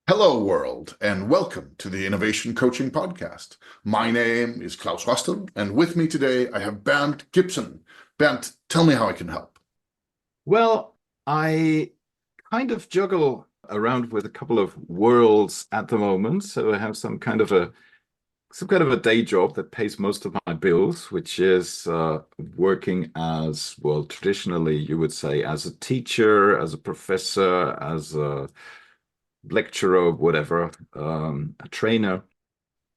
Hello, world, and welcome to the Innovation Coaching Podcast. My name is Klaus Rostel, and with me today I have Bernd Gibson. Bernd, tell me how I can help. Well, I kind of juggle around with a couple of worlds at the moment. So I have some kind of a day job that pays most of my bills, which is working as, well, traditionally you would say as a teacher, as a professor, as a lecturer, whatever, a trainer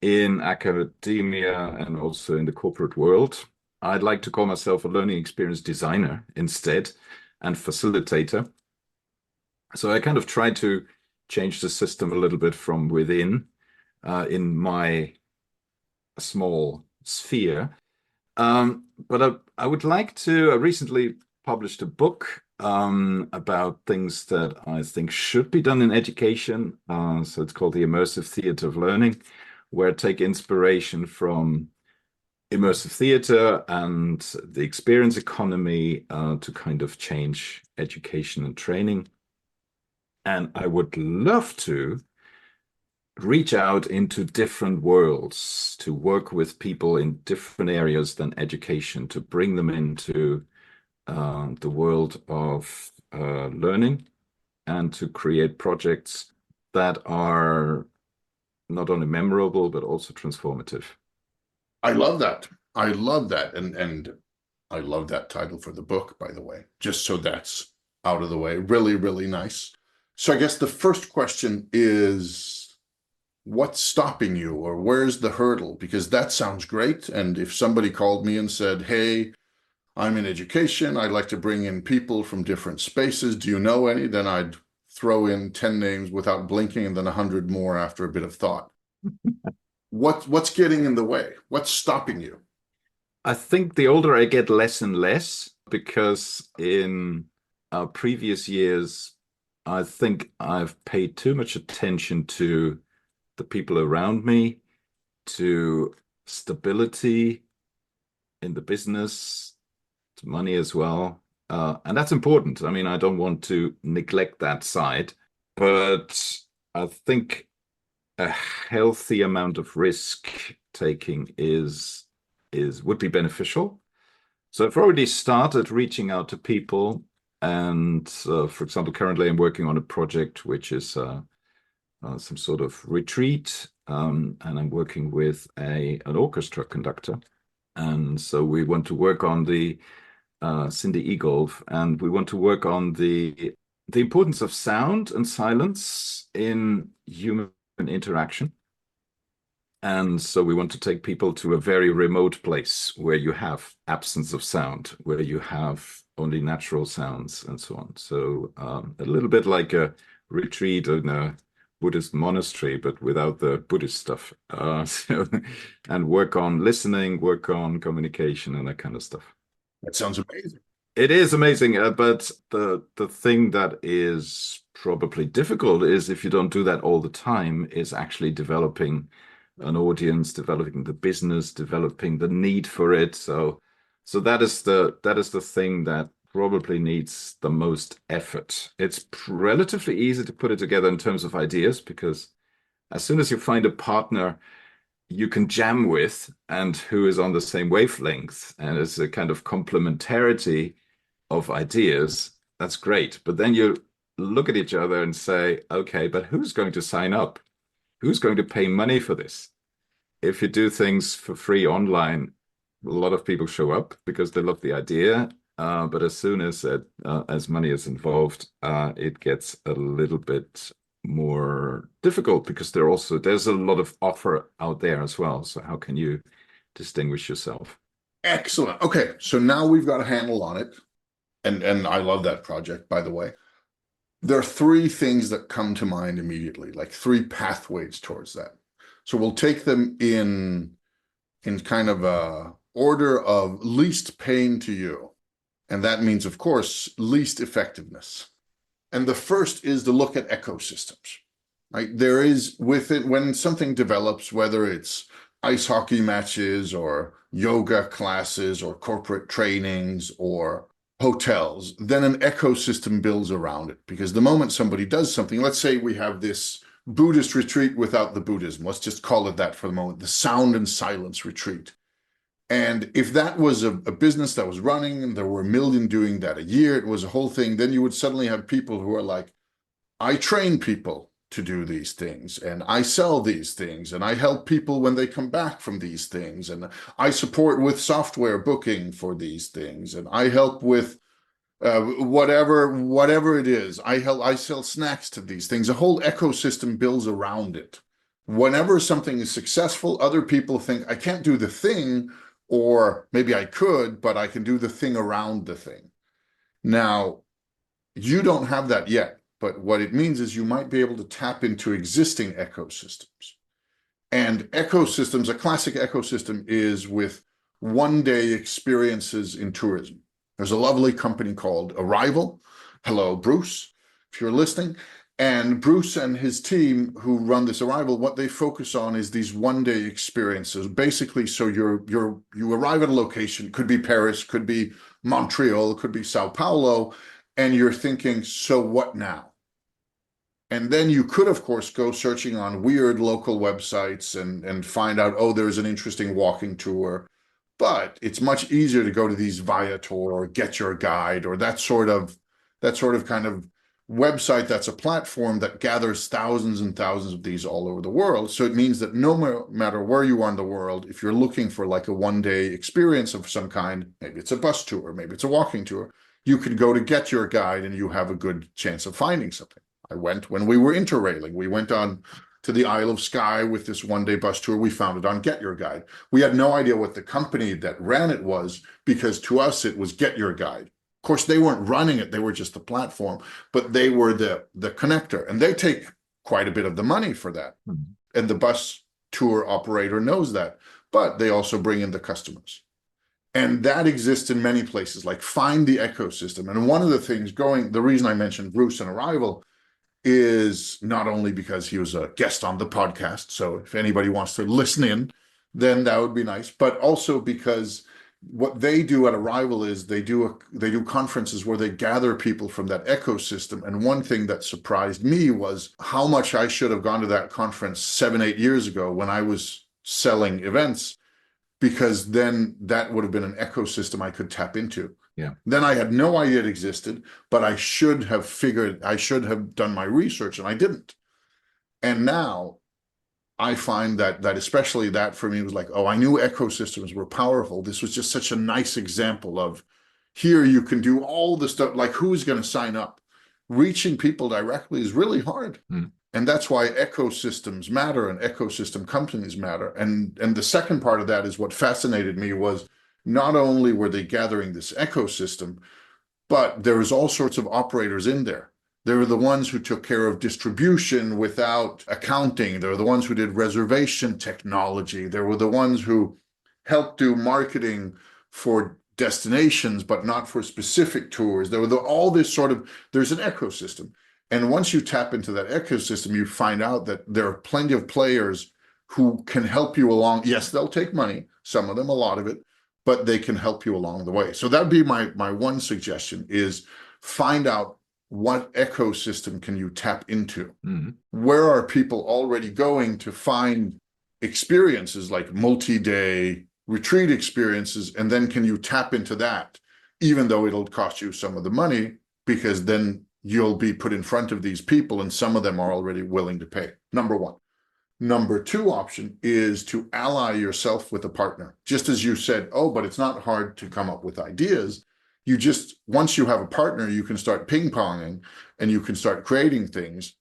in academia and also in the corporate world. I'd like to call myself a learning experience designer instead and facilitator. So I kind of try to change the system a little bit from within in my small sphere. But I would like to. I recently published a book about things that I think should be done in education. So it's called The Immersive Theater of Learning, where I take inspiration from immersive theater and the experience economy to kind of change education and training. And I would love to reach out into different worlds, to work with people in different areas than education, to bring them into the world of learning and to create projects that are not only memorable, but also transformative. I love that. I love that. And I love that title for the book, by the way, just so that's out of the way. Really, really nice. So I guess the first question is, what's stopping you, or where's the hurdle? Because that sounds great. And if somebody called me and said, hey, I'm in education, I'd like to bring in people from different spaces, do you know any? Then I'd throw in 10 names without blinking and then 100 more after a bit of thought. What's getting in the way? What's stopping you? I think the older I get, less and less, because in previous years, I think I've paid too much attention to the people around me, to stability in the business, to money as well. And that's important. I mean, I don't want to neglect that side, but I think a healthy amount of risk taking is would be beneficial. So I've already started reaching out to people. And for example, currently I'm working on a project which is some sort of retreat, and I'm working with an orchestra conductor. And so we want to work on the Cindy Eagolf, and we want to work on the importance of sound and silence in human interaction. And so we want to take people to a very remote place where you have absence of sound, where you have only natural sounds and so on. So a little bit like a retreat in a Buddhist monastery, but without the Buddhist stuff. And work on listening, work on communication and that kind of stuff. That sounds amazing. It is amazing, but the thing that is probably difficult is if you don't do that all the time, is actually developing an audience, developing the business, developing the need for it. So that is the thing that probably needs the most effort. It's relatively easy to put it together in terms of ideas, because as soon as you find a partner you can jam with and who is on the same wavelength and it's a kind of complementarity of ideas, that's great. But then you look at each other and say, okay, but who's going to sign up? Who's going to pay money for this? If you do things for free online, a lot of people show up because they love the idea. But as soon as money is involved, it gets a little bit more difficult, because there's a lot of offer out there as well. So how can you distinguish yourself? Excellent. Okay, so now we've got a handle on it. And I love that project, by the way. There are three things that come to mind immediately, like three pathways towards that. So we'll take them in kind of a order of least pain to you. And that means, of course, least effectiveness. And the first is to look at ecosystems, right? There is with it, when something develops, whether it's ice hockey matches or yoga classes or corporate trainings or hotels, then an ecosystem builds around it. Because the moment somebody does something, let's say we have this Buddhist retreat without the Buddhism. Let's just call it that for the moment, the sound and silence retreat. And if that was a business that was running and there were a million doing that a year, it was a whole thing, then you would suddenly have people who are like, I train people to do these things, and I sell these things, and I help people when they come back from these things, and I support with software booking for these things, and I help with whatever it is. I sell snacks to these things. A whole ecosystem builds around it. Whenever something is successful, other people think I can't do the thing, or maybe I could, but I can do the thing around the thing. Now, you don't have that yet, but what it means is you might be able to tap into existing ecosystems. And ecosystems, a classic ecosystem is with one-day experiences in tourism. There's a lovely company called Arrival. Hello, Bruce, if you're listening. And Bruce and his team who run this Arrival, what they focus on is these one-day experiences. Basically, so you arrive at a location, could be Paris, could be Montreal, could be Sao Paulo, and you're thinking, so what now? And then you could, of course, go searching on weird local websites and find out, oh, there's an interesting walking tour. But it's much easier to go to these Viator or Get Your Guide or that sort of kind of website that's a platform that gathers thousands and thousands of these all over the world. So it means that no matter where you are in the world, if you're looking for like a one-day experience of some kind, maybe it's a bus tour, maybe it's a walking tour, you can go to Get Your Guide and you have a good chance of finding something. I went when we were interrailing. We went on to the Isle of Skye with this one-day bus tour. We found it on Get Your Guide. We had no idea what the company that ran it was, because to us it was Get Your Guide. Of course, they weren't running it. They were just the platform, but they were the connector, and they take quite a bit of the money for that. Mm-hmm. And the bus tour operator knows that, but they also bring in the customers. And that exists in many places, like find the ecosystem. And one of the things the reason I mentioned Bruce and Arrival is not only because he was a guest on the podcast, so if anybody wants to listen in, then that would be nice, but also because what they do at Arrival is they do conferences where they gather people from that ecosystem. And one thing that surprised me was how much I should have gone to that conference 7-8 years ago when I was selling events, because then that would have been an ecosystem I could tap into. Yeah. Then I had no idea it existed, but I should have done my research, and I didn't. And now I find that especially that for me was like, oh, I knew ecosystems were powerful. This was just such a nice example of here you can do all the stuff, like who's going to sign up? Reaching people directly is really hard. Mm. And that's why ecosystems matter and ecosystem companies matter. And the second part of that is what fascinated me was not only were they gathering this ecosystem, but there was all sorts of operators in there. They were the ones who took care of distribution without accounting. They were the ones who did reservation technology. They were the ones who helped do marketing for destinations, but not for specific tours. There were all this there's an ecosystem. And once you tap into that ecosystem, you find out that there are plenty of players who can help you along. Yes, they'll take money, some of them, a lot of it, but they can help you along the way. So that'd be my one suggestion is find out what ecosystem can you tap into? Mm-hmm. Where are people already going to find experiences like multi-day retreat experiences? And then can you tap into that, even though it'll cost you some of the money, because then you'll be put in front of these people and some of them are already willing to pay. Number one. Number two option is to ally yourself with a partner. Just as you said, oh, but it's not hard to come up with ideas. Once you have a partner, you can start ping-ponging and you can start creating things.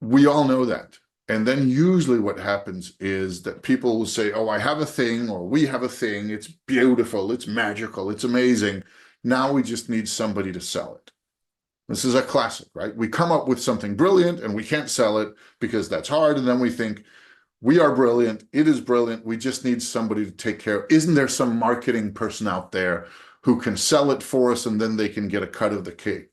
We all know that. And then usually what happens is that people will say, oh, I have a thing, or we have a thing. It's beautiful. It's magical. It's amazing. Now we just need somebody to sell it. This is a classic, right? We come up with something brilliant and we can't sell it because that's hard. And then we think, we are brilliant. It is brilliant. We just need somebody to take care of. Isn't there some marketing person out there who can sell it for us and then they can get a cut of the cake?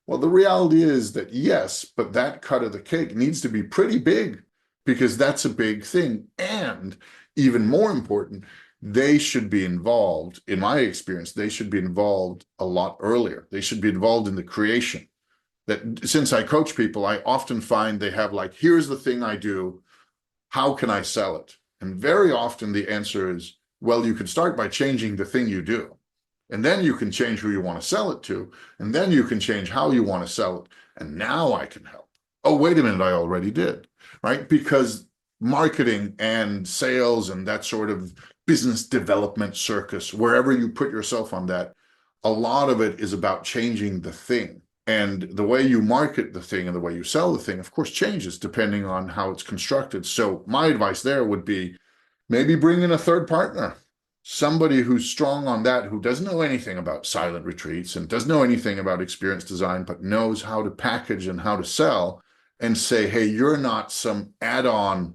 Well, the reality is that yes, but that cut of the cake needs to be pretty big because that's a big thing. And even more important, they should be involved. In my experience, they should be involved a lot earlier. They should be involved in the creation. that since I coach people, I often find they have like, here's the thing I do. How can I sell it? And very often the answer is, well, you can start by changing the thing you do. And then you can change who you want to sell it to. And then you can change how you want to sell it. And now I can help. Oh, wait a minute, I already did, right? Because marketing and sales and that sort of business development circus, wherever you put yourself on that, a lot of it is about changing the thing. And the way you market the thing and the way you sell the thing, of course, changes depending on how it's constructed. So my advice there would be maybe bring in a third partner, somebody who's strong on that, who doesn't know anything about silent retreats and doesn't know anything about experience design, but knows how to package and how to sell, and say, hey, you're not some add-on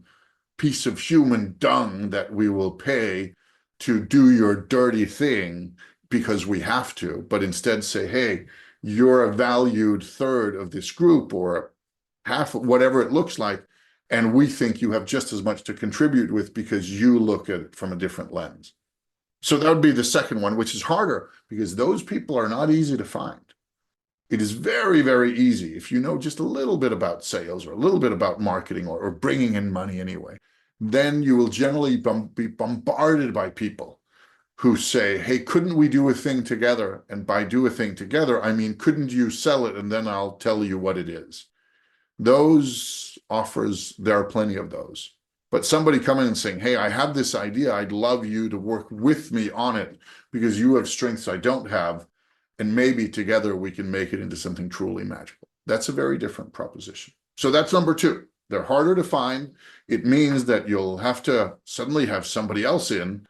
piece of human dung that we will pay to do your dirty thing because we have to, but instead say, hey, you're a valued third of this group or half, whatever it looks like, and we think you have just as much to contribute with because you look at it from a different lens. So that would be the second one, which is harder because those people are not easy to find. It is very, very easy if you know just a little bit about sales or a little bit about marketing or bringing in money anyway. Then you will generally be bombarded by people who say, hey, couldn't we do a thing together? And by do a thing together, I mean, couldn't you sell it and then I'll tell you what it is? Those offers, there are plenty of those. But somebody coming and saying, hey, I have this idea. I'd love you to work with me on it because you have strengths I don't have. And maybe together we can make it into something truly magical. That's a very different proposition. So that's number two. They're harder to find. It means that you'll have to suddenly have somebody else in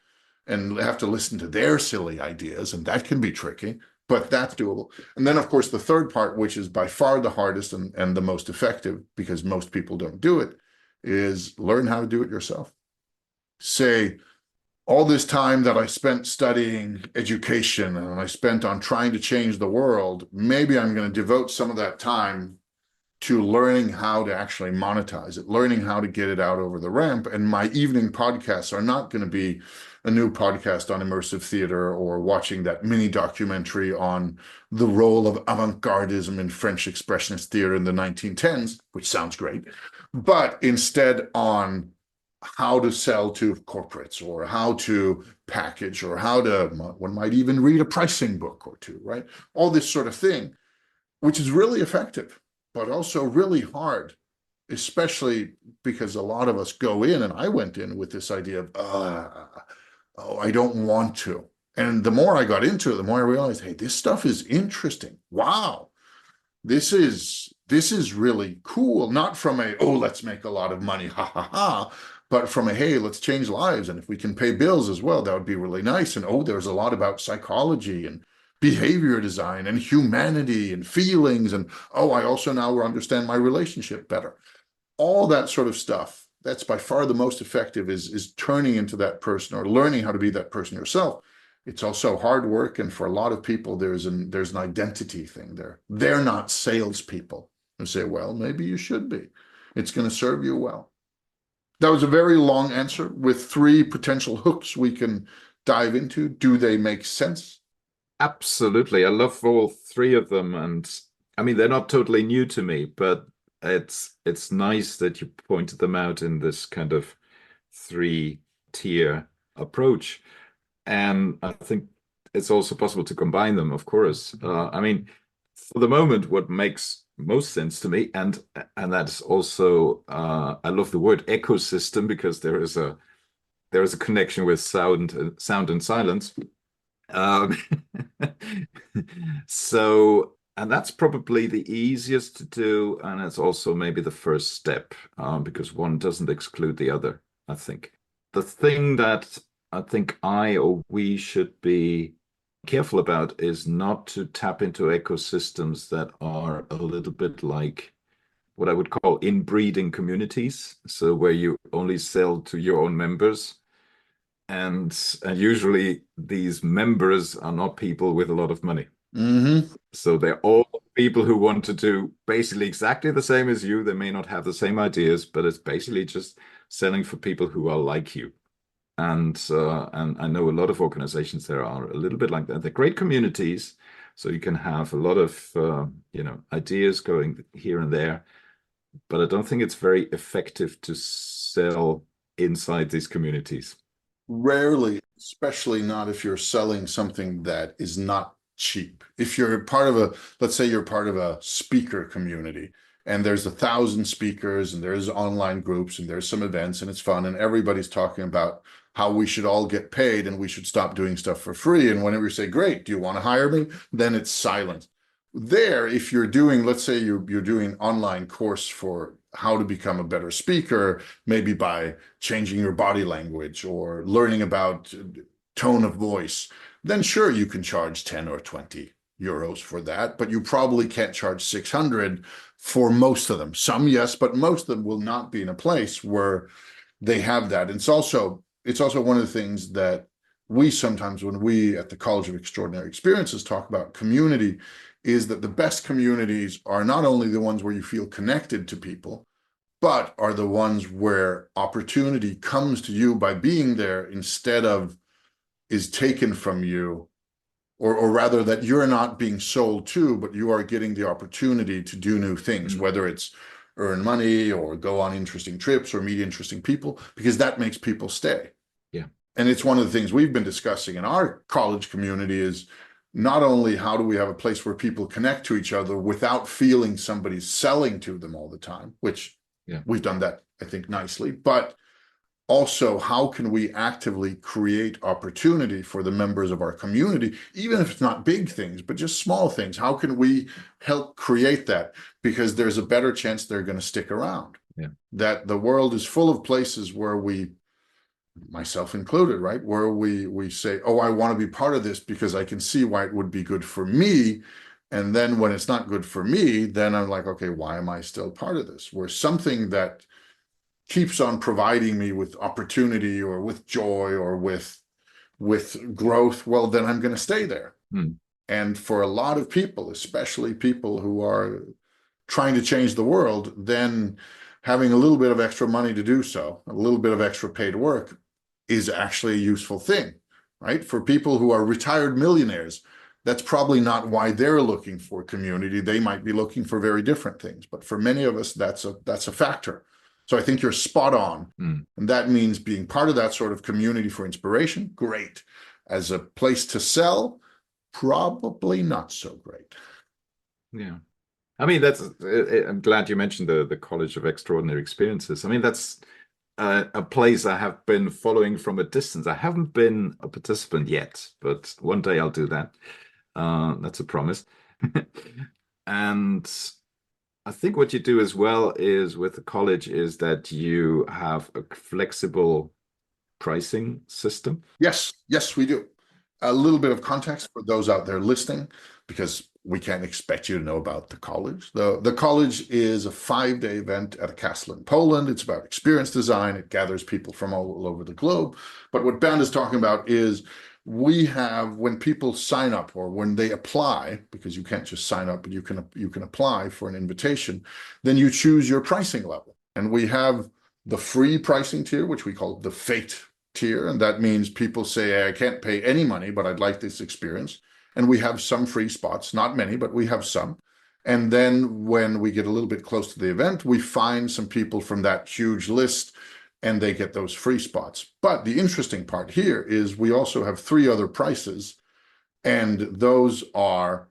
and have to listen to their silly ideas, and that can be tricky, but that's doable. And then, of course, the third part, which is by far the hardest and the most effective, because most people don't do it, is learn how to do it yourself. Say, all this time that I spent studying education and I spent on trying to change the world, maybe I'm going to devote some of that time to learning how to actually monetize it, learning how to get it out over the ramp. And my evening podcasts are not going to be a new podcast on immersive theater or watching that mini documentary on the role of avant-gardism in French expressionist theater in the 1910s, which sounds great, but instead on how to sell to corporates or how to package or how to, one might even read a pricing book or two, right? All this sort of thing, which is really effective, but also really hard, especially because a lot of us go in, and I went in with this idea of, oh, I don't want to. And the more I got into it, the more I realized, hey, this stuff is interesting. Wow, this is really cool. Not from a, oh, let's make a lot of money, ha ha ha, but from a, hey, let's change lives. And if we can pay bills as well, that would be really nice. And oh, there's a lot about psychology and behavior design and humanity and feelings. And oh, I also now understand my relationship better. All that sort of stuff. That's by far the most effective is turning into that person or learning how to be that person yourself. It's also hard work. And for a lot of people, there's an identity thing there. They're not salespeople who say, well, maybe you should be. It's going to serve you well. That was a very long answer with three potential hooks we can dive into. Do they make sense? Absolutely. I love all three of them. And I mean, they're not totally new to me, but it's nice that you pointed them out in this kind of three-tier approach. And I think it's also possible to combine them, of course. I mean, for the moment, what makes most sense to me, and that's also I love the word ecosystem because there is a connection with sound and silence. So, and that's probably the easiest to do, and it's also maybe the first step because one doesn't exclude the other, I think. The thing that I think I or we should be careful about is not to tap into ecosystems that are a little bit like what I would call inbreeding communities. So where you only sell to your own members. And usually these members are not people with a lot of money. Mm-hmm. So they're all people who want to do basically exactly the same as you. They may not have the same ideas, but it's basically just selling for people who are like you. And I know a lot of organizations there are a little bit like that. They're great communities. So you can have a lot of ideas going here and there, but I don't think it's very effective to sell inside these communities. Rarely, especially not if you're selling something that is not cheap. If you're part of let's say you're part of a speaker community and there's 1,000 speakers and there's online groups and there's some events and it's fun and everybody's talking about how we should all get paid and we should stop doing stuff for free. And whenever you say, great, do you want to hire me? Then it's silence. There, if you're doing, let's say you're doing online course for how to become a better speaker, maybe by changing your body language or learning about tone of voice, then sure, you can charge 10 or 20 euros for that, but you probably can't charge 600 for most of them. Some, yes, but most of them will not be in a place where they have that. And it's also one of the things that we sometimes, when we at the College of Extraordinary Experiences talk about community, is that the best communities are not only the ones where you feel connected to people, but are the ones where opportunity comes to you by being there instead of is taken from you, or rather that you're not being sold to, but you are getting the opportunity to do new things, whether it's earn money or go on interesting trips or meet interesting people, because that makes people stay. Yeah. And it's one of the things we've been discussing in our college community is not only how do we have a place where people connect to each other without feeling somebody's selling to them all the time, which we've done that, I think, nicely, but also how can we actively create opportunity for the members of our community, even if it's not big things, but just small things. How can we help create that? Because there's a better chance they're going to stick around. Yeah. That the world is full of places where we, myself included, right, where we say, oh, I want to be part of this because I can see why it would be good for me. And then when it's not good for me, then I'm like, okay, why am I still part of this? Where something that keeps on providing me with opportunity or with joy or with growth, well, then I'm going to stay there. And for a lot of people, especially people who are trying to change the world, then having a little bit of extra money to do so, a little bit of extra paid work is actually a useful thing, right? For people who are retired millionaires, that's probably not why they're looking for community. They might be looking for very different things, but for many of us, that's a factor. So I think you're spot on. And that means being part of that sort of community for inspiration, great. As a place to sell, probably not so great. Yeah. I mean, I'm glad you mentioned the College of Extraordinary Experiences. I mean, that's a place I have been following from a distance. I haven't been a participant yet, but one day I'll do that. That's a promise. And I think what you do as well is with the college is that you have a flexible pricing system. Yes, we do. A little bit of context for those out there listening, because we can't expect you to know about the college. The college is a 5-day event at a castle in Poland. It's about experience design. It gathers people from all over the globe. But what Bern is talking about is we have, when people sign up or when they apply, because you can't just sign up, but you can apply for an invitation, then you choose your pricing level. And we have the free pricing tier, which we call the Fate tier. And that means people say, I can't pay any money, but I'd like this experience. And we have some free spots, not many, but we have some. And then when we get a little bit close to the event, we find some people from that huge list and they get those free spots. But the interesting part here is we also have 3 other prices, and those are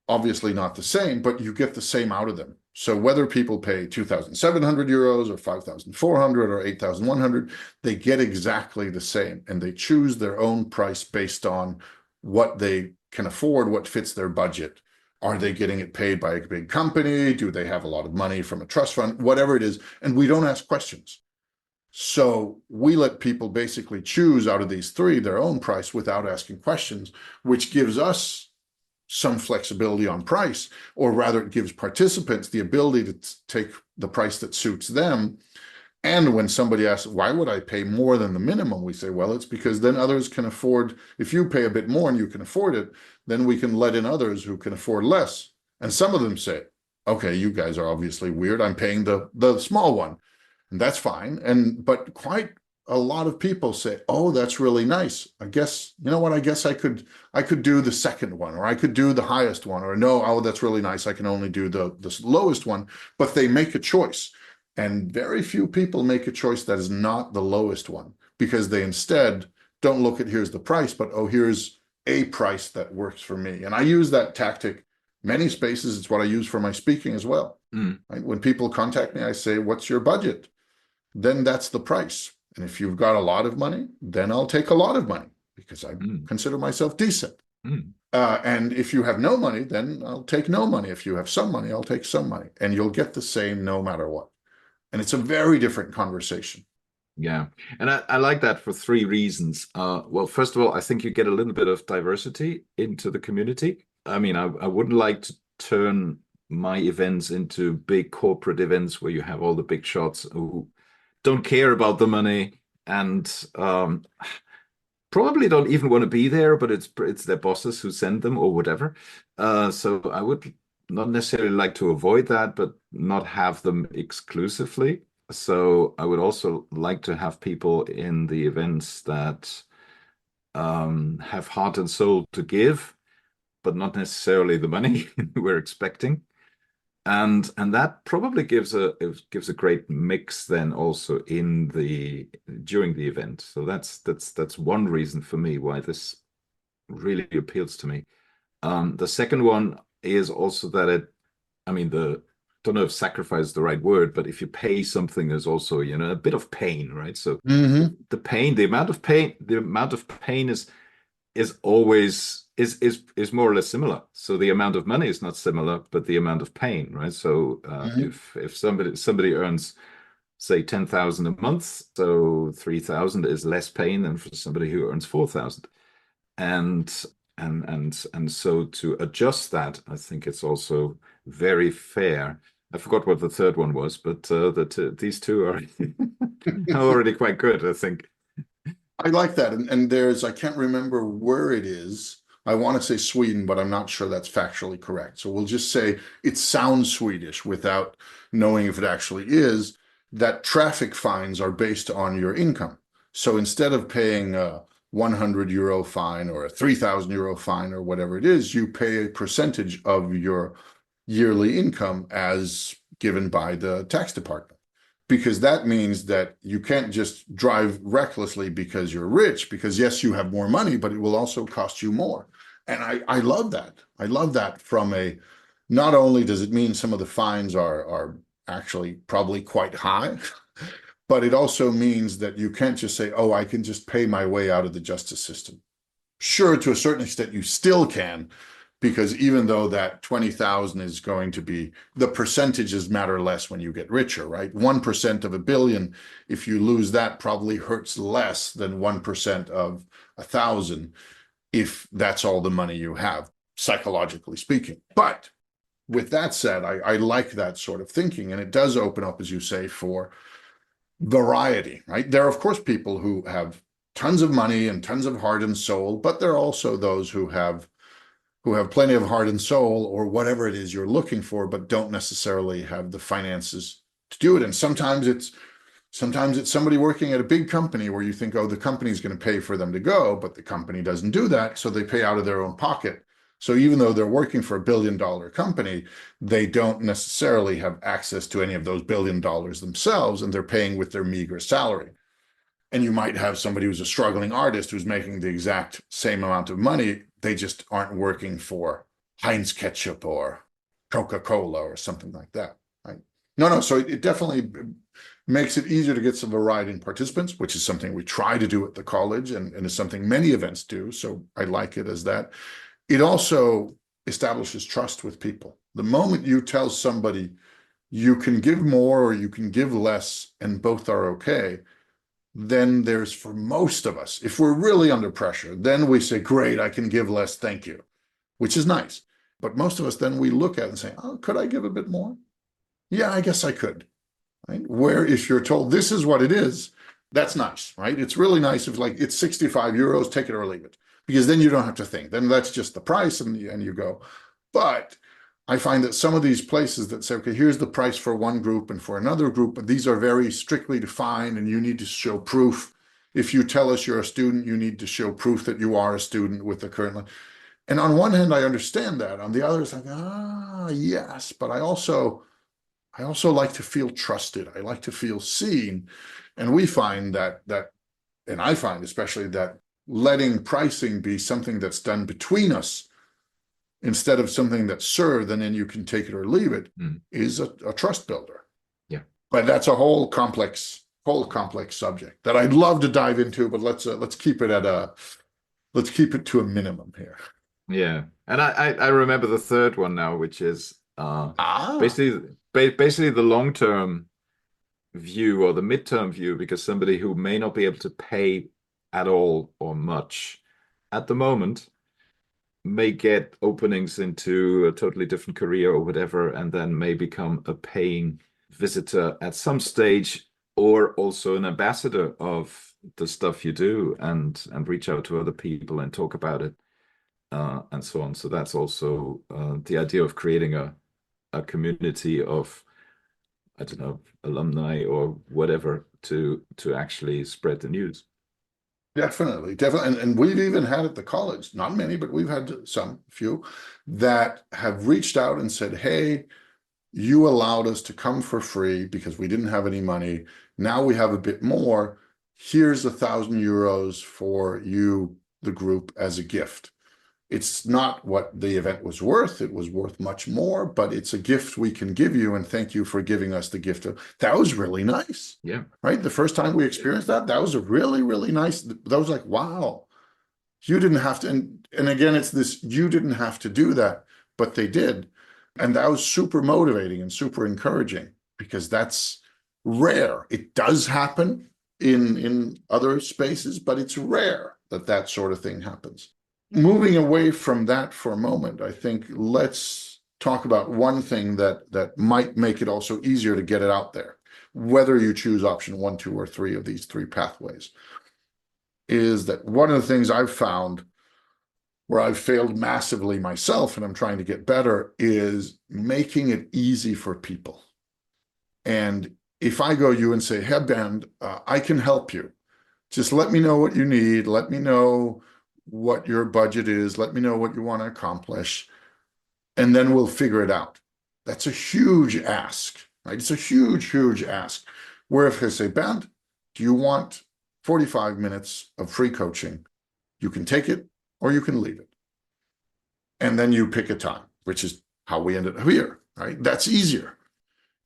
obviously not the same, but you get the same out of them. So whether people pay 2,700 euros or 5,400 or 8,100, they get exactly the same, and they choose their own price based on what they can afford, what fits their budget. Are they getting it paid by a big company? Do they have a lot of money from a trust fund? Whatever it is. And we don't ask questions. So we let people basically choose out of these 3 their own price without asking questions, which gives us some flexibility on price, or rather it gives participants the ability to take the price that suits them. And when somebody asks, why would I pay more than the minimum? We say, well, it's because then others can afford, if you pay a bit more and you can afford it, then we can let in others who can afford less. And some of them say, okay, you guys are obviously weird. I'm paying the small one. And that's fine. But quite a lot of people say, oh, that's really nice. I guess, you know what, I could do the second one, or I could do the highest one, or no, oh, that's really nice. I can only do the lowest one, but they make a choice. And very few people make a choice that is not the lowest one, because they instead don't look at here's the price, but oh, here's a price that works for me. And I use that tactic many spaces. It's what I use for my speaking as well. Right? When people contact me, I say, what's your budget? Then that's the price. And if you've got a lot of money, then I'll take a lot of money because I consider myself decent. And if you have no money, then I'll take no money. If you have some money, I'll take some money. And you'll get the same no matter what. And it's a very different conversation. Yeah. And I like that for three reasons. Well, first of all, I think you get a little bit of diversity into the community. I mean, I wouldn't like to turn my events into big corporate events where you have all the big shots who don't care about the money and probably don't even want to be there, but it's their bosses who send them or whatever. So I would not necessarily like to avoid that, but not have them exclusively. So I would also like to have people in the events that have heart and soul to give, but not necessarily the money we're expecting. And that probably gives a great mix then also during the event. So that's one reason for me why this really appeals to me. The second one is also that don't know if sacrifice is the right word, but if you pay something, there's also, a bit of pain, right? So the amount of pain is always is more or less similar. So the amount of money is not similar, but the amount of pain, right? So if somebody earns, say, 10,000 a month, so 3,000 is less pain than for somebody who earns 4,000. And so to adjust that, I think it's also very fair. I forgot what the third one was, but these two are already quite good, I think. I like that. And there's, I can't remember where it is. I want to say Sweden, but I'm not sure that's factually correct. So we'll just say it sounds Swedish without knowing if it actually is, that traffic fines are based on your income. So instead of paying a 100 euro fine or a 3,000 euro fine or whatever it is, you pay a percentage of your yearly income as given by the tax department. Because that means that you can't just drive recklessly because you're rich, because yes, you have more money, but it will also cost you more. And I love that. I love that not only does it mean some of the fines are actually probably quite high, but it also means that you can't just say, oh, I can just pay my way out of the justice system. Sure, to a certain extent, you still can, because even though that 20,000 is going to be, the percentages matter less when you get richer, right? 1% of a billion, if you lose that, probably hurts less than 1% of 1,000, if that's all the money you have, psychologically speaking. But with that said, I like that sort of thinking, and it does open up, as you say, for variety, right? There are, of course, people who have tons of money and tons of heart and soul, but there are also those who have plenty of heart and soul, or whatever it is you're looking for, but don't necessarily have the finances to do it. And sometimes it's somebody working at a big company where you think, oh, the company's going to pay for them to go, but the company doesn't do that, so they pay out of their own pocket. So even though they're working for a $1 billion company, they don't necessarily have access to any of those $1 billion themselves, and they're paying with their meager salary. And you might have somebody who's a struggling artist who's making the exact same amount of money. They just aren't working for Heinz ketchup or Coca-Cola or something like that, right? No. So it definitely makes it easier to get some variety in participants, which is something we try to do at the college and is something many events do. So I like it as that. It also establishes trust with people. The moment you tell somebody you can give more or you can give less and both are okay, then there's, for most of us, if we're really under pressure, then we say, great, I can give less, thank you, which is nice. But most of us, then we look at it and say, oh, could I give a bit more? Yeah, I guess I could. Right? Where if you're told this is what it is, that's nice, right? It's really nice if like it's 65 euros, take it or leave it, because then you don't have to think. Then that's just the price and you go. But I find that some of these places that say, okay, here's the price for one group and for another group, but these are very strictly defined and you need to show proof. if you tell us you're a student, you need to show proof that you are a student with the current. And on one hand, I understand that. On the other, it's like, yes, but I also like to feel trusted. I like to feel seen. And we find that, and I find especially that letting pricing be something that's done between us instead of something that's served and then you can take it or leave it is a trust builder. Yeah. But that's a whole complex subject that I'd love to dive into, but let's keep it to a minimum here. Yeah. And I remember the third one now, which is basically the long-term view or the midterm view, because somebody who may not be able to pay at all or much at the moment may get openings into a totally different career or whatever, and then may become a paying visitor at some stage, or also an ambassador of the stuff you do, and reach out to other people and talk about it, and so on. So that's also the idea of creating a community of, I don't know, alumni or whatever to actually spread the news. Definitely. And we've even had at the college, not many, but we've had few that have reached out and said, hey, you allowed us to come for free because we didn't have any money. Now we have a bit more. Here's €1,000 for you, the group, as a gift. It's not what the event was worth. It was worth much more, but it's a gift we can give you, and thank you for giving us the gift. That was really nice. Yeah. Right? The first time we experienced that was a really, really nice. That was like, wow, you didn't have to. And again, it's this, you didn't have to do that, but they did. And that was super motivating and super encouraging, because that's rare. It does happen in other spaces, but it's rare that sort of thing happens. Moving away from that for a moment, I think let's talk about one thing that might make it also easier to get it out there, whether you choose option 1, 2, or 3 of these 3 pathways, is that one of the things I've found where I've failed massively myself, and I'm trying to get better, is making it easy for people. And if I go you and say, hey, Ben, I can help you. Just let me know what you need. Let me know what your budget is. Let me know what you want to accomplish, and then we'll figure it out. That's a huge ask, right? It's a huge, huge ask. Where if I say, Ben, do you want 45 minutes of free coaching? You can take it or you can leave it. And then you pick a time, which is how we ended up here, right? That's easier.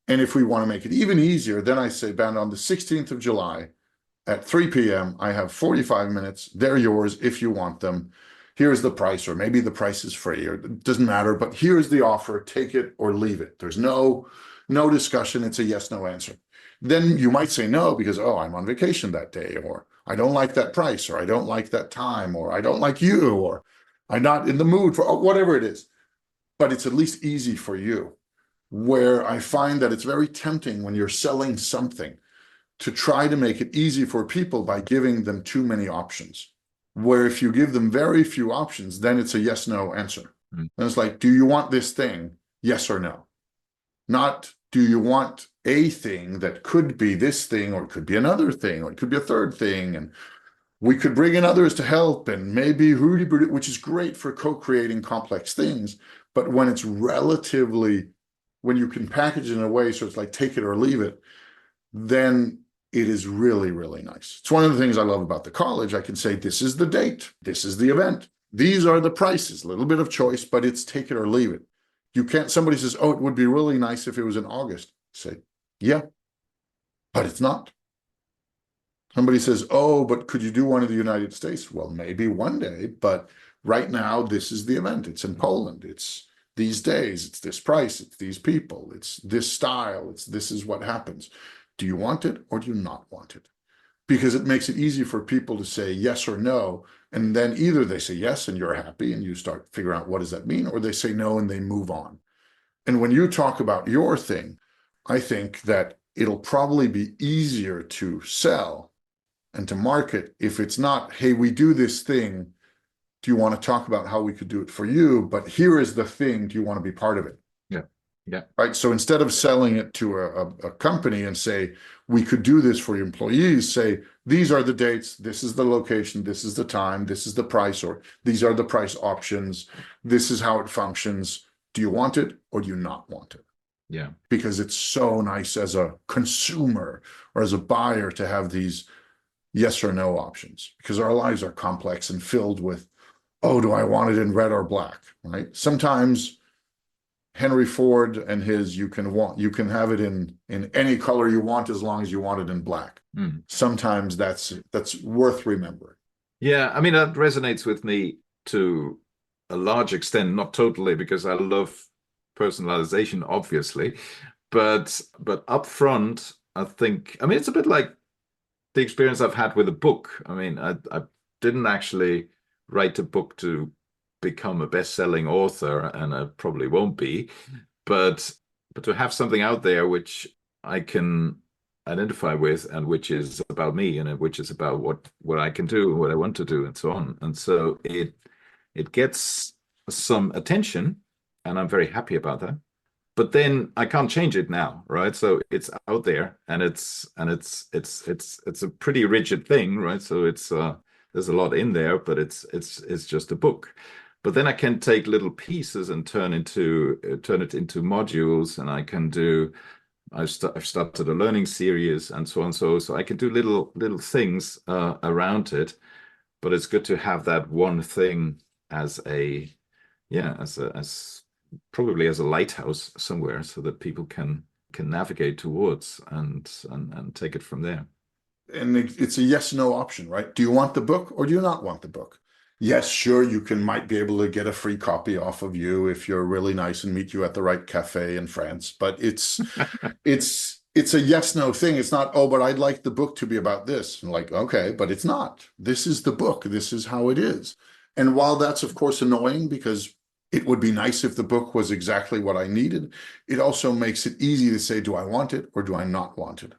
And if we want to make it even easier, then I say, Ben, on the 16th of July, at 3 p.m., I have 45 minutes. They're yours if you want them. Here's the price, or maybe the price is free, or it doesn't matter, but here's the offer. Take it or leave it. There's no discussion. It's a yes, no answer. Then you might say no because, oh, I'm on vacation that day, or I don't like that price, or I don't like that time, or I don't like you, or I'm not in the mood for whatever it is. But it's at least easy for you. Where I find that it's very tempting when you're selling something to try to make it easy for people by giving them too many options. Where if you give them very few options, then it's a yes, no answer. And it's like, do you want this thing? Yes or no? Not, do you want a thing that could be this thing, or it could be another thing, or it could be a third thing, and we could bring in others to help, and maybe which is great for co-creating complex things. But when it's relatively, when you can package it in a way so it's like take it or leave it, then it is really, really nice. It's one of the things I love about the college. I can say, this is the date, this is the event, these are the prices, a little bit of choice, but it's take it or leave it. You can't, somebody says, oh, it would be really nice if it was in August. Say, yeah, but it's not. Somebody says, oh, but could you do one in the United States? Well, maybe one day, but right now, this is the event. It's in Poland. It's these days, it's this price, it's these people, it's this style, this is what happens. Do you want it or do you not want it? Because it makes it easy for people to say yes or no. And then either they say yes and you're happy and you start figuring out what does that mean, or they say no and they move on. And when you talk about your thing, I think that it'll probably be easier to sell and to market if it's not, hey, we do this thing. Do you want to talk about how we could do it for you? But here is the thing. Do you want to be part of it? Yeah. Yeah. Right. So instead of selling it to a company and say, we could do this for employees, say, these are the dates, this is the location, this is the time, this is the price, or these are the price options, this is how it functions. Do you want it or do you not want it? Yeah. Because it's so nice as a consumer or as a buyer to have these yes or no options, because our lives are complex and filled with, oh, do I want it in red or black, right? Sometimes Henry Ford and his, you can have it in any color you want as long as you want it in black. Sometimes that's worth remembering. Yeah, I mean, that resonates with me to a large extent, not totally, because I love personalization, obviously, but upfront, I think, I mean, it's a bit like the experience I've had with a book. I mean, I didn't actually write a book to become a best-selling author, and I probably won't be, but to have something out there which I can identify with, and which is about me, and which is about what I can do, what I want to do, and so on. And so it gets some attention, and I'm very happy about that. But then I can't change it now, right? So it's out there, and it's a pretty rigid thing, right? So it's there's a lot in there, but it's just a book. But then I can take little pieces and turn it into modules, and I can do. I've started a learning series and so on. So I can do little things around it, but it's good to have that one thing as as probably as a lighthouse somewhere, so that people can navigate towards and take it from there. And it's a yes no option, right? Do you want the book or do you not want the book? Yes, sure, you might be able to get a free copy off of you if you're really nice and meet you at the right cafe in France. But it's a yes no thing. It's not, oh, but I'd like the book to be about this. And like, okay, but it's not. This is the book. This is how it is. And while that's of course annoying, because it would be nice if the book was exactly what I needed, it also makes it easy to say, do I want it or do I not want it?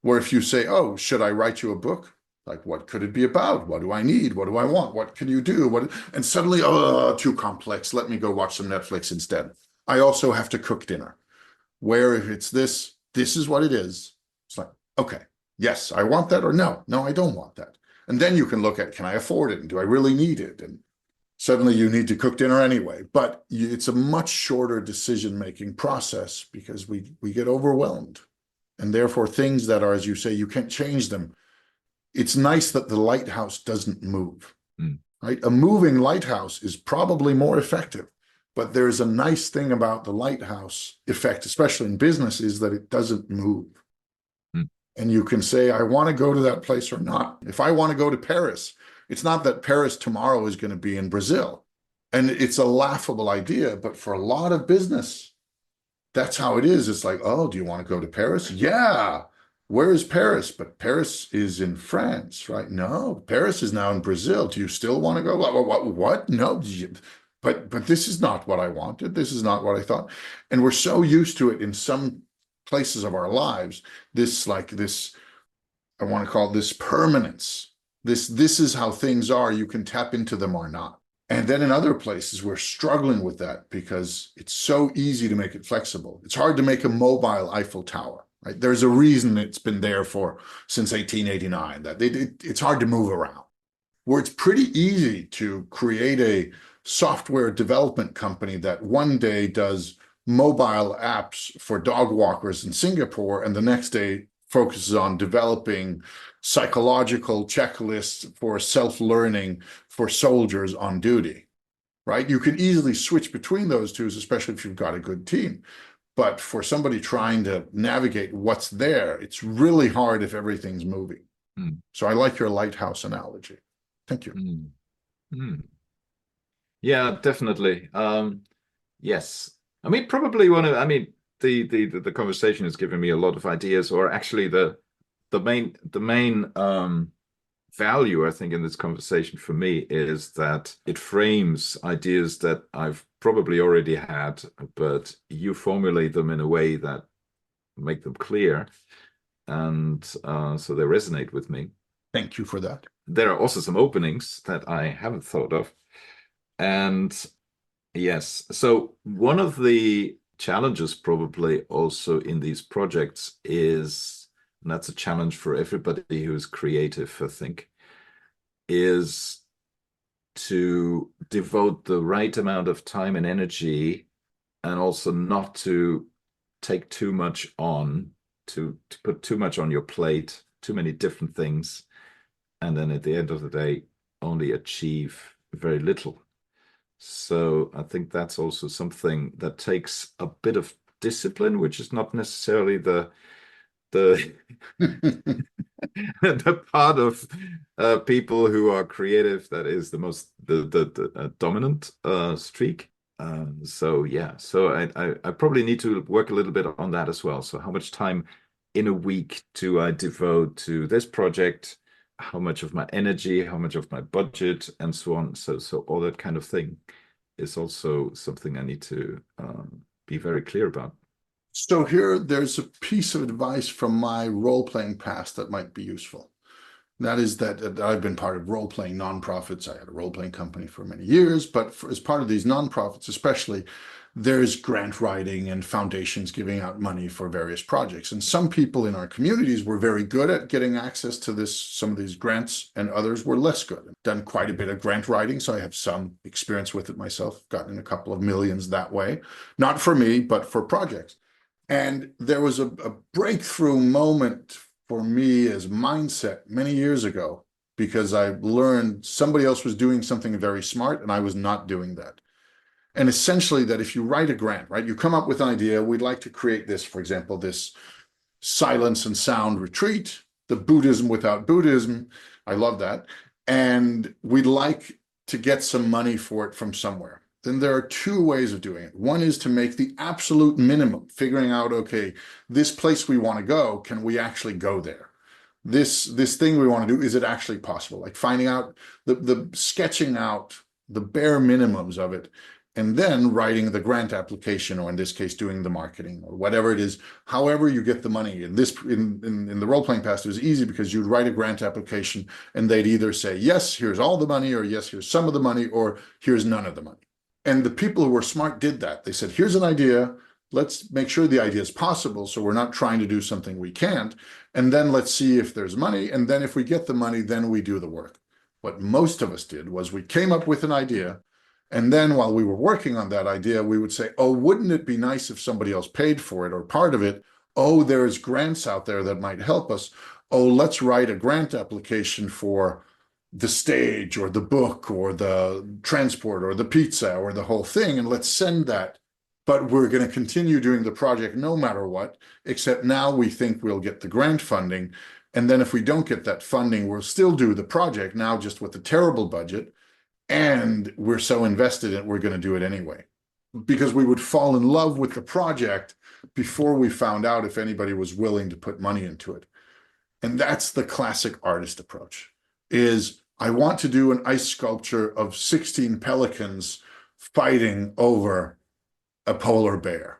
Where if you say, oh, should I write you a book? Like, what could it be about? What do I need? What do I want? What can you do? And suddenly, oh, too complex. Let me go watch some Netflix instead. I also have to cook dinner. Where if it's this is what it is. It's like, okay, yes, I want that, or no, I don't want that. And then you can look at, can I afford it? And do I really need it? And suddenly you need to cook dinner anyway. But it's a much shorter decision-making process because we get overwhelmed. And therefore, things that are, as you say, you can't change them. It's nice that the lighthouse doesn't move, right? A moving lighthouse is probably more effective, but there's a nice thing about the lighthouse effect, especially in business, is that it doesn't move. And you can say, I want to go to that place or not. If I want to go to Paris, it's not that Paris tomorrow is going to be in Brazil. And it's a laughable idea, but for a lot of business, that's how it is. It's like, oh, do you want to go to Paris? Yeah. Where is Paris? But Paris is in France, right? No, Paris is now in Brazil. Do you still want to go? What? No. But this is not what I wanted. This is not what I thought. And we're so used to it in some places of our lives. This, I want to call it this permanence. This is how things are. You can tap into them or not. And then in other places, we're struggling with that because it's so easy to make it flexible. It's hard to make a mobile Eiffel Tower, right? There's a reason it's been there since 1889, that it's hard to move around. Where it's pretty easy to create a software development company that one day does mobile apps for dog walkers in Singapore, and the next day focuses on developing psychological checklists for self-learning for soldiers on duty, right? You can easily switch between those two, especially if you've got a good team. But for somebody trying to navigate what's there, it's really hard if everything's moving. So I like your lighthouse analogy. Thank you. Yeah, definitely. Yes. I mean, the conversation has given me a lot of ideas, or actually the main value, I think, in this conversation for me is that it frames ideas that I've probably already had, but you formulate them in a way that make them clear, and so they resonate with me. Thank you for that. There are also some openings that I haven't thought of. And yes, so one of the challenges probably also in these projects is and that's a challenge for everybody who's creative, I think, is to devote the right amount of time and energy, and also not to take too much on, to put too much on your plate, too many different things, and then at the end of the day, only achieve very little. So I think that's also something that takes a bit of discipline, which is not necessarily the the part of people who are creative that is the most the dominant streak. So yeah, so I probably need to work a little bit on that as well. So how much time in a week do I devote to this project? How much of my energy, how much of my budget, and so on. So all that kind of thing is also something I need to be very clear about. So here, there's a piece of advice from my role-playing past that might be useful. That is that I've been part of role-playing nonprofits. I had a role-playing company for many years, but as part of these nonprofits, especially, there's grant writing and foundations giving out money for various projects. And some people in our communities were very good at getting access to some of these grants, and others were less good. I've done quite a bit of grant writing, so I have some experience with it myself, gotten a couple of millions that way, not for me, but for projects. And there was a breakthrough moment for me as mindset many years ago, because I learned somebody else was doing something very smart and I was not doing that. And essentially that if you write a grant, right, you come up with an idea, we'd like to create this, for example, this silence and sound retreat, the Buddhism without Buddhism. I love that. And we'd like to get some money for it from somewhere. Then there are two ways of doing it. One is to make the absolute minimum, figuring out, okay, this place we want to go, can we actually go there? This thing we want to do, is it actually possible? Like finding out, the sketching out the bare minimums of it, and then writing the grant application, or in this case, doing the marketing or whatever it is, however you get the money. In the role-playing past, it was easy because you'd write a grant application and they'd either say, yes, here's all the money, or yes, here's some of the money, or here's none of the money. And the people who were smart did that. They said, here's an idea. Let's make sure the idea is possible, so we're not trying to do something we can't. And then let's see if there's money. And then if we get the money, then we do the work. What most of us did was we came up with an idea. And then while we were working on that idea, we would say, oh, wouldn't it be nice if somebody else paid for it or part of it? Oh, there's grants out there that might help us. Oh, let's write a grant application for the stage or the book or the transport or the pizza or the whole thing, and let's send that. But we're going to continue doing the project no matter what, except now we think we'll get the grant funding. And then if we don't get that funding, we'll still do the project, now just with a terrible budget. And we're so invested in it, we're going to do it anyway. Because we would fall in love with the project before we found out if anybody was willing to put money into it. And that's the classic artist approach. Is I want to do an ice sculpture of 16 pelicans fighting over a polar bear.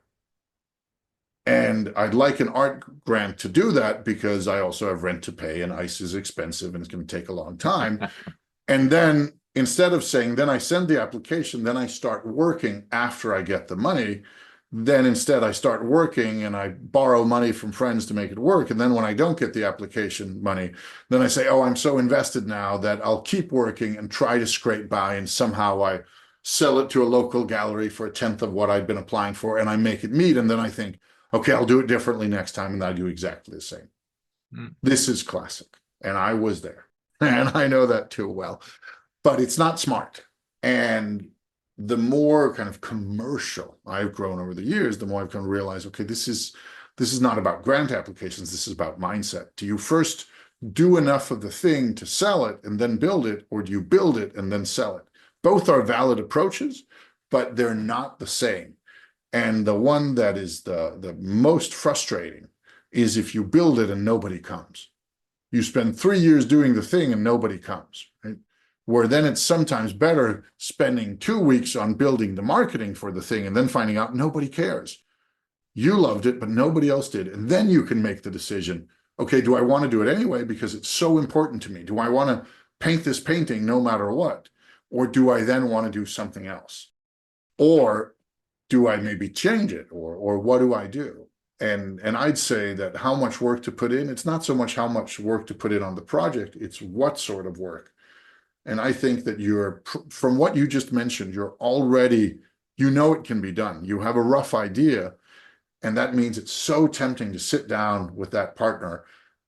And I'd like an art grant to do that because I also have rent to pay and ice is expensive and it's going to take a long time. And then instead of saying, then I send the application, then I start working after I get the money, then instead I start working and I borrow money from friends to make it work. And then when I don't get the application money, then I say, oh, I'm so invested now that I'll keep working and try to scrape by, and somehow I sell it to a local gallery for a tenth of what I'd been applying for, and I make it meet. And then I think, okay, I'll do it differently next time, and I do exactly the same. This is classic, and I was there, and I know that too well. But it's not smart. And the more kind of commercial I've grown over the years, the more I've come to realize, okay, this is not about grant applications. This is about mindset. Do you first do enough of the thing to sell it and then build it, or do you build it and then sell it? Both are valid approaches, but they're not the same. And the one that is the most frustrating is if you build it and nobody comes. You spend 3 years doing the thing and nobody comes, right? Where then it's sometimes better spending 2 weeks on building the marketing for the thing and then finding out nobody cares. You loved it, but nobody else did. And then you can make the decision, okay, do I want to do it anyway because it's so important to me? Do I want to paint this painting no matter what? Or do I then want to do something else? Or do I maybe change it? Or what do I do? And I'd say that how much work to put in, it's not so much how much work to put in on the project, it's what sort of work. And I think that from what you just mentioned, you're already, you know, it can be done. You have a rough idea. And that means it's so tempting to sit down with that partner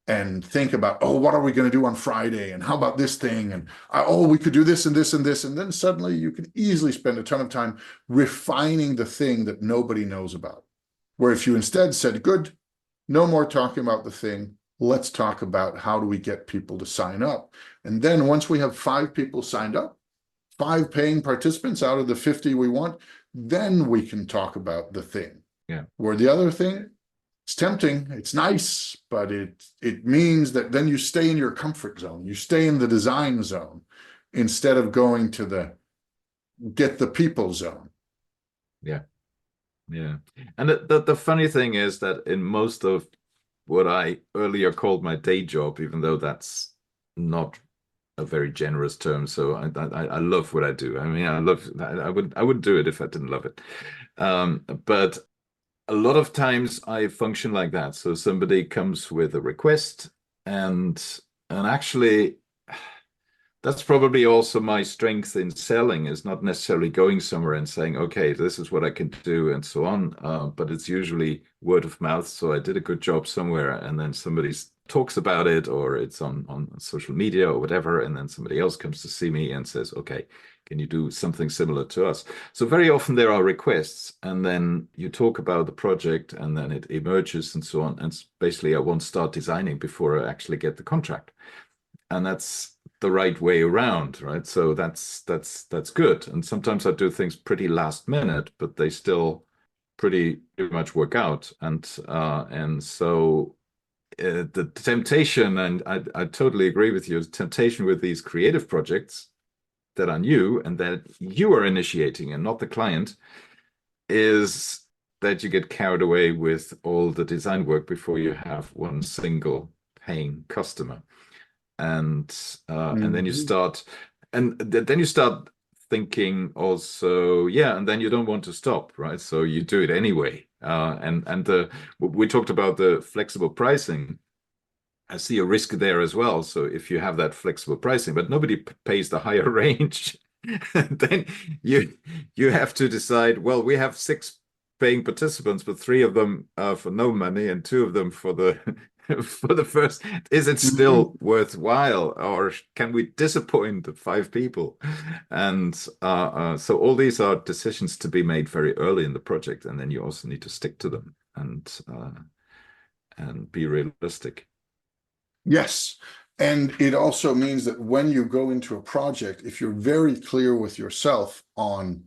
and think about, oh, what are we going to do on Friday? And how about this thing? And oh, we could do this and this and this. And then suddenly you can easily spend a ton of time refining the thing that nobody knows about. Where if you instead said, good, no more talking about the thing, let's talk about how do we get people to sign up. And then once we have 5 people signed up, 5 paying participants out of the 50 we want, then we can talk about the thing. Yeah. Where the other thing, it's tempting, it's nice, but it means that then you stay in your comfort zone. You stay in the design zone instead of going to the get the people zone. Yeah. Yeah. And the funny thing is that in most of what I earlier called my day job, even though that's not a very generous term, so I love what I do. I mean, I wouldn't do it if I didn't love it. But a lot of times I function like that. So somebody comes with a request, and actually that's probably also my strength in selling, is not necessarily going somewhere and saying, okay, this is what I can do and so on. But it's usually word of mouth. So I did a good job somewhere, and then somebody talks about it, or it's on social media or whatever. And then somebody else comes to see me and says, okay, can you do something similar to us? So very often there are requests, and then you talk about the project, and then it emerges and so on. And basically I won't start designing before I actually get the contract. And that's the right way around, right? So that's good. And sometimes I do things pretty last minute, but they still pretty much work out. And so the temptation, and I totally agree with you, the temptation with these creative projects that are new and that you are initiating and not the client, is that you get carried away with all the design work before you have one single paying customer. And then you start, thinking also, yeah, and then you don't want to stop, right? So you do it anyway. We talked about the flexible pricing. I see a risk there as well. So if you have that flexible pricing, but nobody pays the higher range, then you have to decide, well, we have 6 paying participants, but 3 of them for no money and 2 of them for the for the first. Is it still worthwhile, or can we disappoint the 5 people? And so all these are decisions to be made very early in the project, and then you also need to stick to them and be realistic. Yes. And it also means that when you go into a project, if you're very clear with yourself on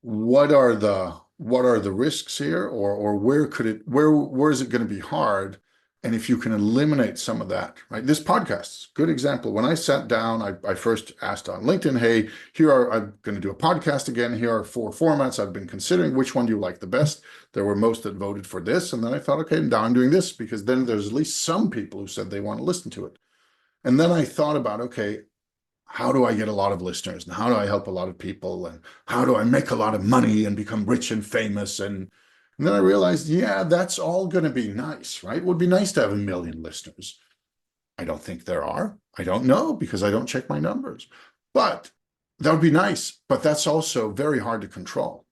what are the risks here, or where is it going to be hard, and if you can eliminate some of that, right? This podcast is a good example. When I sat down, I first asked on LinkedIn, hey, I'm going to do a podcast again. Here are 4 formats I've been considering. Which one do you like the best? There were most that voted for this. And then I thought, okay, now I'm doing this, because then there's at least some people who said they want to listen to it. And then I thought about, okay, how do I get a lot of listeners, and how do I help a lot of people, and how do I make a lot of money and become rich and famous? And then I realized, yeah, that's all going to be nice, right? It would be nice to have 1 million listeners. I don't think there are. I don't know, because I don't check my numbers. But that would be nice. But that's also very hard to control.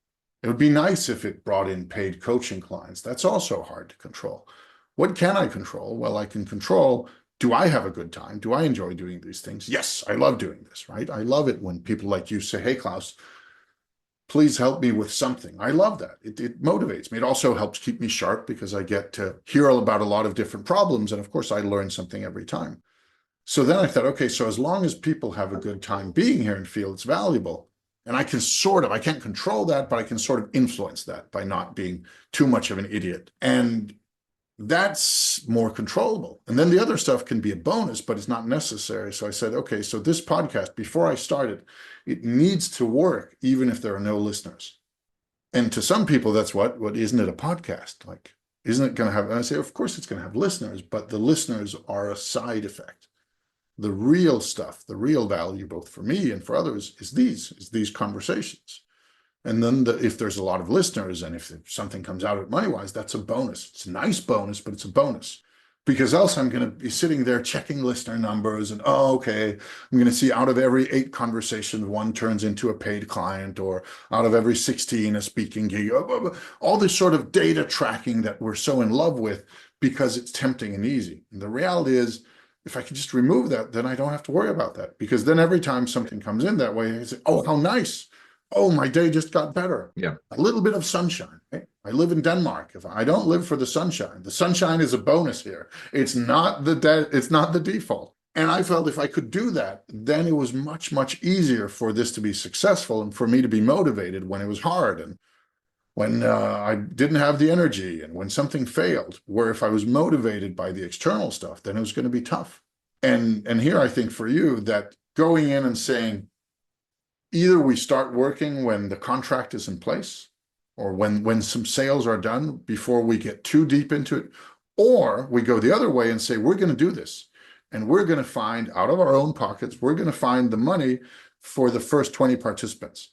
It would be nice if it brought in paid coaching clients. That's also hard to control. What can I control? Well, I can control, do I have a good time? Do I enjoy doing these things? Yes, I love doing this, right? I love it when people like you say, hey, Klaus, please help me with something. I love that. It motivates me. It also helps keep me sharp, because I get to hear about a lot of different problems. And of course, I learn something every time. So then I thought, okay, so as long as people have a good time being here and feel it's valuable, and I can't control that, but I can sort of influence that by not being too much of an idiot. And that's more controllable. And then the other stuff can be a bonus, but it's not necessary. So I said, okay, so this podcast, before I started, it needs to work even if there are no listeners. And to some people, that's what isn't it a podcast? Like, isn't it going to have, and I say, of course it's going to have listeners, but the listeners are a side effect. The real stuff, the real value, both for me and for others, is these conversations. And then if there's a lot of listeners and if something comes out of money-wise, that's a bonus. It's a nice bonus, but it's a bonus. Because else I'm going to be sitting there checking listener numbers and, oh, okay, I'm going to see out of every 8 conversations, 1 turns into a paid client, or out of every 16, a speaking gig, all this sort of data tracking that we're so in love with because it's tempting and easy. And the reality is, if I can just remove that, then I don't have to worry about that, because then every time something comes in that way, I say, oh, how nice. Oh, my day just got better. Yeah. A little bit of sunshine. Right? I live in Denmark. If I don't live for the sunshine is a bonus here. It's not the default. And I felt if I could do that, then it was much, much easier for this to be successful and for me to be motivated when it was hard and when I didn't have the energy and when something failed, where if I was motivated by the external stuff, then it was going to be tough. And here I think for you that going in and saying, either we start working when the contract is in place or when some sales are done before we get too deep into it, or we go the other way and say, we're going to do this and we're going to find out of our own pockets, we're going to find the money for the first 20 participants.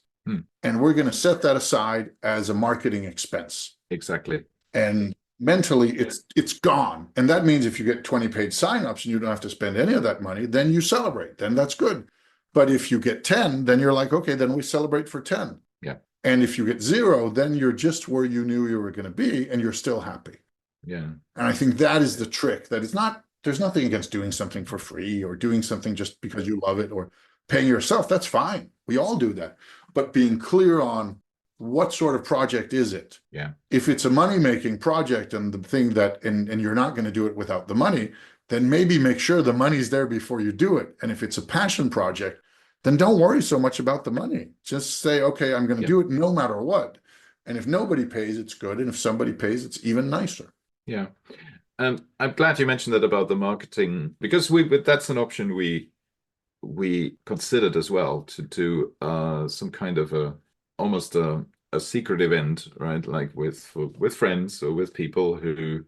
And we're going to set that aside as a marketing expense. Exactly. And mentally it's gone. And that means if you get 20 paid signups and you don't have to spend any of that money, then you celebrate. Then that's good. But if you get 10, then you're like, okay, then we celebrate for 10. Yeah. And if you get 0, then you're just where you knew you were going to be and you're still happy. Yeah. And I think that is the trick, that it's not, there's nothing against doing something for free or doing something just because you love it or paying yourself. That's fine. We all do that. But being clear on what sort of project is it? Yeah. If it's a money-making project and the thing that, and you're not going to do it without the money, then maybe make sure the money's there before you do it. And if it's a passion project, then don't worry so much about the money. Just say, okay, I'm going to do it no matter what. And if nobody pays, it's good. And if somebody pays, it's even nicer. Yeah. I'm glad you mentioned that about the marketing, because that's an option we considered as well, to do some kind of almost a secret event, right? Like with friends or with people who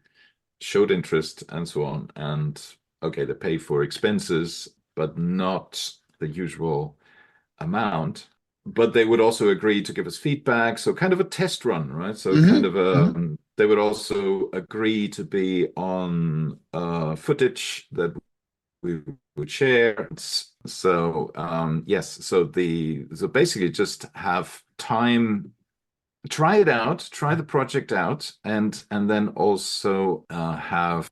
showed interest and so on. And okay, they pay for expenses, but not the usual amount. But they would also agree to give us feedback. So kind of a test run, right? So kind of they would also agree to be on footage that we would share. So yes, so basically just have time, try it out, try the project out, and then also have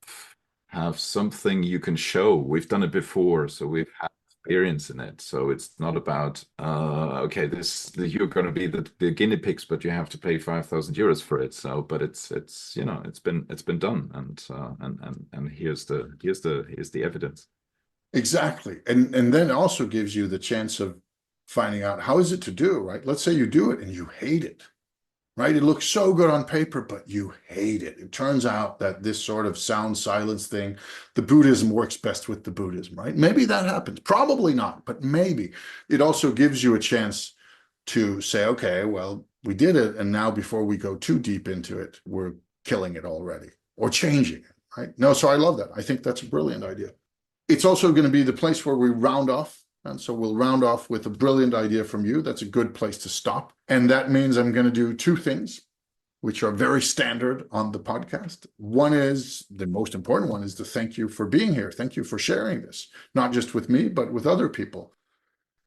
something you can show. We've done it before, so we've had experience in it. So it's not about okay, you're going to be the guinea pigs, but you have to pay 5,000 euros for it. So, but it's it's been done, and here's the evidence. Exactly. And then it also gives you the chance of finding out how is it to do, right? Let's say you do it and you hate it, right? It looks so good on paper, but you hate it. It turns out that this sort of sound silence thing, the Buddhism works best with the Buddhism, right? Maybe that happens. Probably not, but maybe. It also gives you a chance to say, okay, well, we did it. And now before we go too deep into it, we're killing it already or changing it, right? No, so I love that. I think that's a brilliant idea. It's also going to be the place where we round off. And so we'll round off with a brilliant idea from you. That's a good place to stop. And that means I'm going to do 2 things, which are very standard on the podcast. One is, the most important one, is to thank you for being here. Thank you for sharing this, not just with me, but with other people.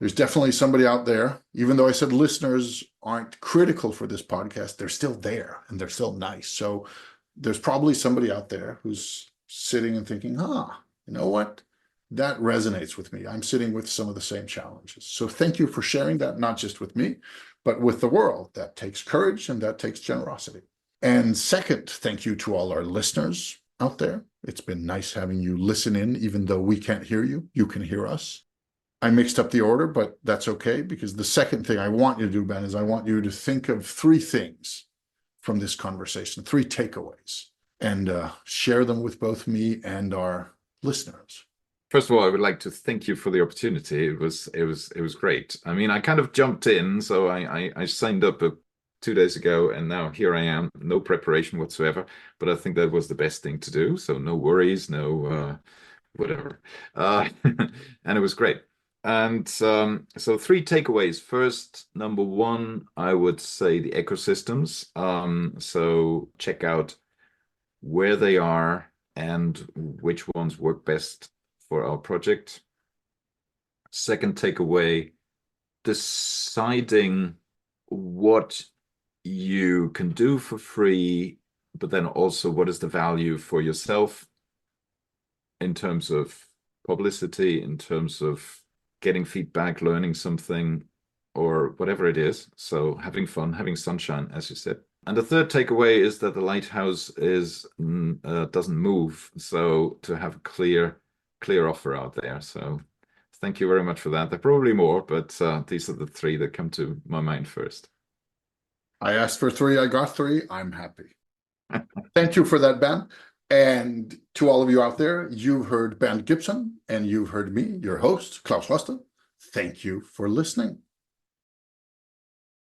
There's definitely somebody out there, even though I said listeners aren't critical for this podcast, they're still there and they're still nice. So there's probably somebody out there who's sitting and thinking, you know what? That resonates with me. I'm sitting with some of the same challenges. So thank you for sharing that, not just with me, but with the world. That takes courage and that takes generosity. And second, thank you to all our listeners out there. It's been nice having you listen in, even though we can't hear you. You can hear us. I mixed up the order, but that's okay, because the second thing I want you to do, Ben, is I want you to think of 3 things from this conversation, 3 takeaways, and share them with both me and our listeners. First of all, I would like to thank you for the opportunity. It was great. I mean, I kind of jumped in, so I signed up 2 days ago, and now here I am, no preparation whatsoever. But I think that was the best thing to do. So no worries, no whatever, and it was great. And so three takeaways. First, number one, I would say the ecosystems. So check out where they are and which ones work best for our project. Second takeaway, deciding what you can do for free, but then also what is the value for yourself in terms of publicity, in terms of getting feedback, learning something, or whatever it is. So having fun, having sunshine, as you said. And the third takeaway is that the lighthouse is doesn't move. So to have a clear offer out there. So thank you very much for that. There are probably more, but these are the three that come to my mind first. I asked for three, I got three. I'm happy. Thank you for that, Ben. And to all of you out there, you've heard Ben Gibson and you've heard me, your host, Klaus Hoste. Thank you for listening.